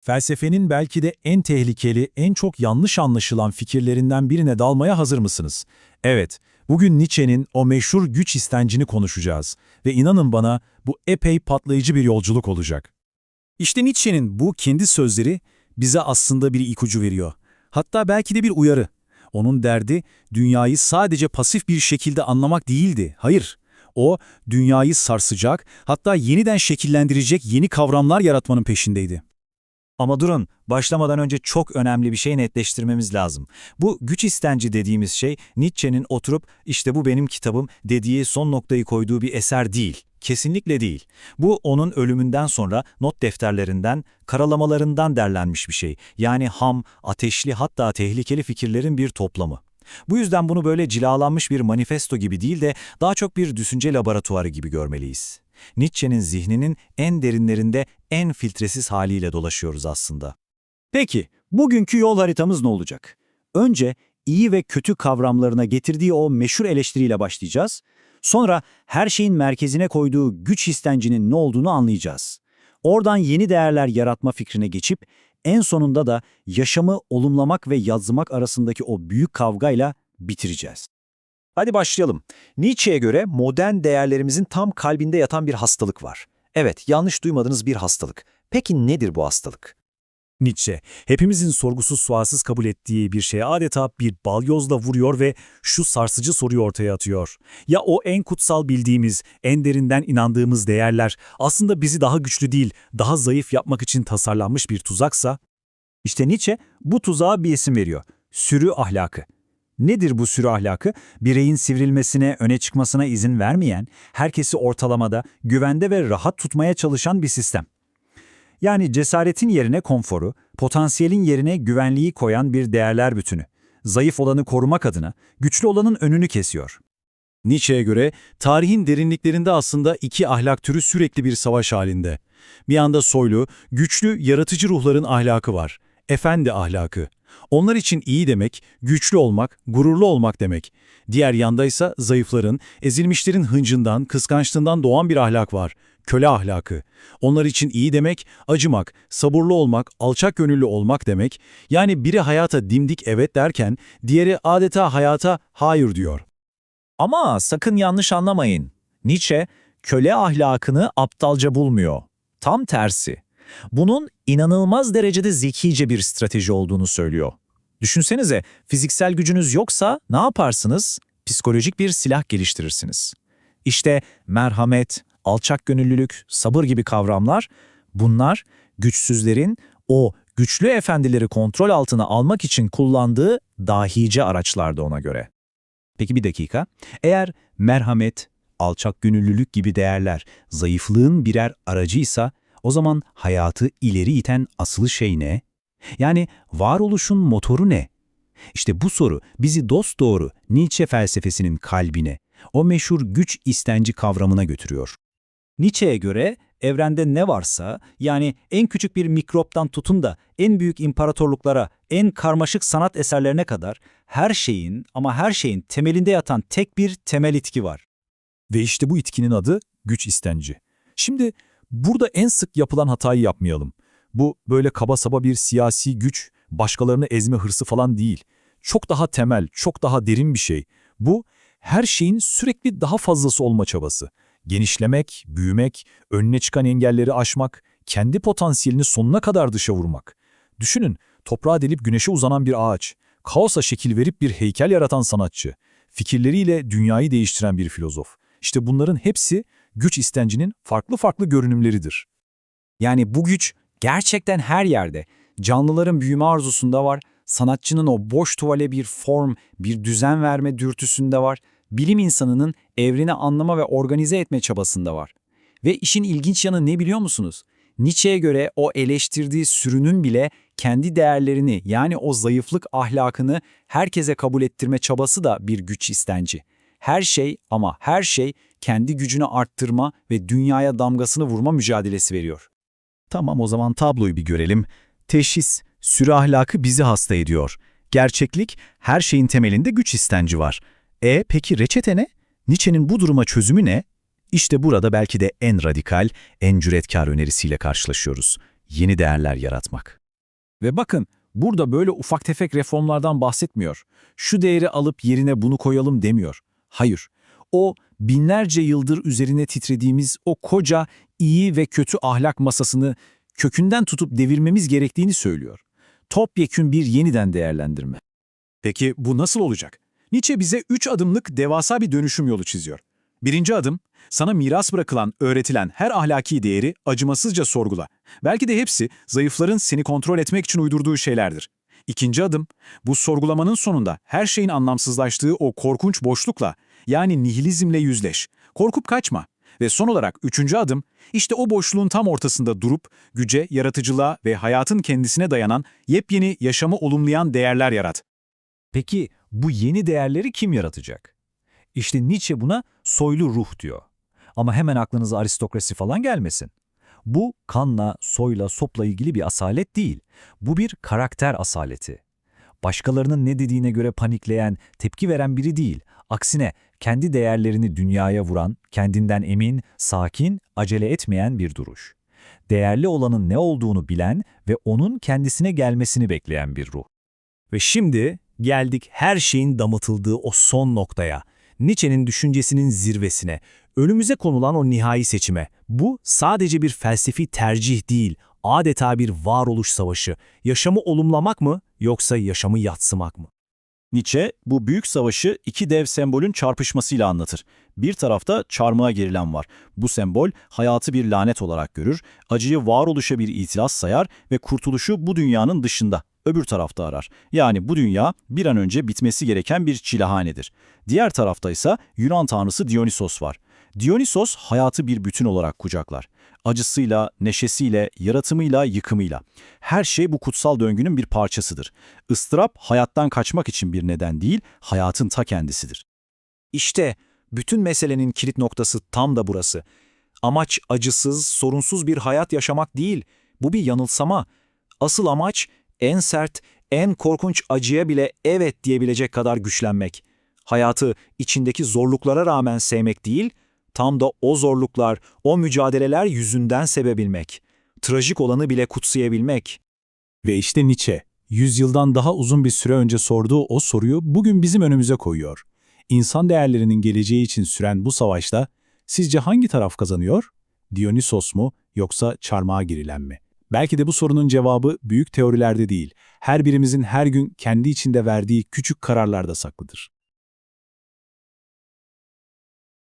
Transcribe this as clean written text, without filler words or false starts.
Felsefenin belki de en tehlikeli, en çok yanlış anlaşılan fikirlerinden birine dalmaya hazır mısınız? Evet, bugün Nietzsche'nin o meşhur güç istencini konuşacağız. Ve inanın bana bu epey patlayıcı bir yolculuk olacak. İşte Nietzsche'nin bu kendi sözleri bize aslında bir ipucu veriyor. Hatta belki de bir uyarı. Onun derdi dünyayı sadece pasif bir şekilde anlamak değildi. Hayır, o dünyayı sarsacak, hatta yeniden şekillendirecek yeni kavramlar yaratmanın peşindeydi. Ama durun, başlamadan önce çok önemli bir şey netleştirmemiz lazım. Bu güç istenci dediğimiz şey Nietzsche'nin oturup işte bu benim kitabım dediği son noktayı koyduğu bir eser değil. Kesinlikle değil. Bu onun ölümünden sonra not defterlerinden, karalamalarından derlenmiş bir şey. Yani ham, ateşli hatta tehlikeli fikirlerin bir toplamı. Bu yüzden bunu böyle cilalanmış bir manifesto gibi değil de daha çok bir düşünce laboratuvarı gibi görmeliyiz. Nietzsche'nin zihninin en derinlerinde en filtresiz haliyle dolaşıyoruz aslında. Peki, bugünkü yol haritamız ne olacak? Önce iyi ve kötü kavramlarına getirdiği o meşhur eleştiriyle başlayacağız. Sonra her şeyin merkezine koyduğu güç istencinin ne olduğunu anlayacağız. Oradan yeni değerler yaratma fikrine geçip en sonunda da yaşamı olumlamak ve yazmak arasındaki o büyük kavgayla bitireceğiz. Hadi başlayalım. Nietzsche'ye göre modern değerlerimizin tam kalbinde yatan bir hastalık var. Evet, yanlış duymadığınız bir hastalık. Peki nedir bu hastalık? Nietzsche, hepimizin sorgusuz sualsiz kabul ettiği bir şeye adeta bir balyozla vuruyor ve şu sarsıcı soruyu ortaya atıyor. Ya o en kutsal bildiğimiz, en derinden inandığımız değerler aslında bizi daha güçlü değil, daha zayıf yapmak için tasarlanmış bir tuzaksa? İşte Nietzsche bu tuzağa bir isim veriyor. Sürü ahlakı. Nedir bu sürü ahlakı? Bireyin sivrilmesine, öne çıkmasına izin vermeyen, herkesi ortalamada, güvende ve rahat tutmaya çalışan bir sistem. Yani cesaretin yerine konforu, potansiyelin yerine güvenliği koyan bir değerler bütünü. Zayıf olanı korumak adına güçlü olanın önünü kesiyor. Nietzsche'ye göre tarihin derinliklerinde aslında iki ahlak türü sürekli bir savaş halinde. Bir yanda soylu, güçlü, yaratıcı ruhların ahlakı var. Efendi ahlakı. Onlar için iyi demek, güçlü olmak, gururlu olmak demek. Diğer yandaysa zayıfların, ezilmişlerin hıncından, kıskançlığından doğan bir ahlak var. Köle ahlakı. Onlar için iyi demek, acımak, sabırlı olmak, alçak gönüllü olmak demek. Yani biri hayata dimdik evet derken, diğeri adeta hayata hayır diyor. Ama sakın yanlış anlamayın. Nietzsche, köle ahlakını aptalca bulmuyor. Tam tersi. Bunun inanılmaz derecede zekice bir strateji olduğunu söylüyor. Düşünsenize, fiziksel gücünüz yoksa ne yaparsınız? Psikolojik bir silah geliştirirsiniz. İşte merhamet, alçak gönüllülük, sabır gibi kavramlar, bunlar güçsüzlerin o güçlü efendileri kontrol altına almak için kullandığı dahice araçlardı ona göre. Peki bir dakika, eğer merhamet, alçak gönüllülük gibi değerler zayıflığın birer aracıysa, o zaman hayatı ileri iten asıl şey ne? Yani varoluşun motoru ne? İşte bu soru bizi dosdoğru Nietzsche felsefesinin kalbine, o meşhur güç istenci kavramına götürüyor. Nietzsche'ye göre evrende ne varsa, yani en küçük bir mikroptan tutun da en büyük imparatorluklara, en karmaşık sanat eserlerine kadar her şeyin ama her şeyin temelinde yatan tek bir temel itki var. Ve işte bu itkinin adı güç istenci. Şimdi burada en sık yapılan hatayı yapmayalım. Bu böyle kaba saba bir siyasi güç, başkalarını ezme hırsı falan değil. Çok daha temel, çok daha derin bir şey. Bu her şeyin sürekli daha fazlası olma çabası. Genişlemek, büyümek, önüne çıkan engelleri aşmak, kendi potansiyelini sonuna kadar dışa vurmak. Düşünün, toprağa delip güneşe uzanan bir ağaç, kaosa şekil verip bir heykel yaratan sanatçı, fikirleriyle dünyayı değiştiren bir filozof. İşte bunların hepsi güç istencinin farklı farklı görünümleridir. Yani bu güç gerçekten her yerde. Canlıların büyüme arzusunda var, sanatçının o boş tuvale bir form, bir düzen verme dürtüsünde var, bilim insanının evreni anlama ve organize etme çabasında var. Ve işin ilginç yanı ne biliyor musunuz? Nietzsche'ye göre o eleştirdiği sürünün bile kendi değerlerini, yani o zayıflık ahlakını herkese kabul ettirme çabası da bir güç istenci. Her şey ama her şey kendi gücünü arttırma ve dünyaya damgasını vurma mücadelesi veriyor. Tamam, o zaman tabloyu bir görelim. Teşhis, sürü ahlakı bizi hasta ediyor. Gerçeklik, her şeyin temelinde güç istenci var. Peki reçete ne? Nietzsche'nin bu duruma çözümü ne? İşte burada belki de en radikal, en cüretkar önerisiyle karşılaşıyoruz. yeni değerler yaratmak. Ve bakın, burada böyle ufak tefek reformlardan bahsetmiyor. Şu değeri alıp yerine bunu koyalım demiyor. Hayır, o binlerce yıldır üzerine titrediğimiz o koca iyi ve kötü ahlak masasını kökünden tutup devirmemiz gerektiğini söylüyor. Topyekün bir yeniden değerlendirme. Peki bu nasıl olacak? Nietzsche bize 3 adımlık devasa bir dönüşüm yolu çiziyor. Birinci adım, sana miras bırakılan, öğretilen her ahlaki değeri acımasızca sorgula. Belki de hepsi zayıfların seni kontrol etmek için uydurduğu şeylerdir. İkinci adım, bu sorgulamanın sonunda her şeyin anlamsızlaştığı o korkunç boşlukla, yani nihilizmle yüzleş. Korkup kaçma. Ve son olarak üçüncü adım, işte o boşluğun tam ortasında durup güce, yaratıcılığa ve hayatın kendisine dayanan yepyeni yaşamı olumlayan değerler yarat. Peki bu yeni değerleri kim yaratacak? İşte Nietzsche buna soylu ruh diyor. Ama hemen aklınıza aristokrasi falan gelmesin. Bu kanla, soyla, sopla ilgili bir asalet değil. Bu bir karakter asaleti. Başkalarının ne dediğine göre panikleyen, tepki veren biri değil. Aksine kendi değerlerini dünyaya vuran, kendinden emin, sakin, acele etmeyen bir duruş. Değerli olanın ne olduğunu bilen ve onun kendisine gelmesini bekleyen bir ruh. Ve şimdi geldik her şeyin damıtıldığı o son noktaya. Nietzsche'nin düşüncesinin zirvesine, önümüze konulan o nihai seçime. Bu sadece bir felsefi tercih değil, adeta bir varoluş savaşı. Yaşamı olumlamak mı yoksa yaşamı yadsımak mı? Nietzsche bu büyük savaşı iki dev sembolün çarpışmasıyla anlatır. Bir tarafta çarmıha gerilen var. Bu sembol hayatı bir lanet olarak görür, acıyı varoluşa bir itiraz sayar ve kurtuluşu bu dünyanın dışında, öbür tarafta arar. Yani bu dünya bir an önce bitmesi gereken bir çilehanedir. Diğer tarafta ise Yunan tanrısı Dionysos var. Dionysos hayatı bir bütün olarak kucaklar. Acısıyla, neşesiyle, yaratımıyla, yıkımıyla. Her şey bu kutsal döngünün bir parçasıdır. Istırap hayattan kaçmak için bir neden değil, hayatın ta kendisidir. İşte bütün meselenin kilit noktası tam da burası. Amaç acısız, sorunsuz bir hayat yaşamak değil. Bu bir yanılsama. Asıl amaç en sert, en korkunç acıya bile evet diyebilecek kadar güçlenmek. Hayatı içindeki zorluklara rağmen sevmek değil, tam da o zorluklar, o mücadeleler yüzünden sevebilmek. Trajik olanı bile kutsayabilmek. Ve işte Nietzsche, yüzyıldan daha uzun bir süre önce sorduğu o soruyu bugün bizim önümüze koyuyor. İnsan değerlerinin geleceği için süren bu savaşta sizce hangi taraf kazanıyor? Dionysos mu yoksa çarmıha gerilen mi? Belki de bu sorunun cevabı büyük teorilerde değil, her birimizin her gün kendi içinde verdiği küçük kararlarda saklıdır.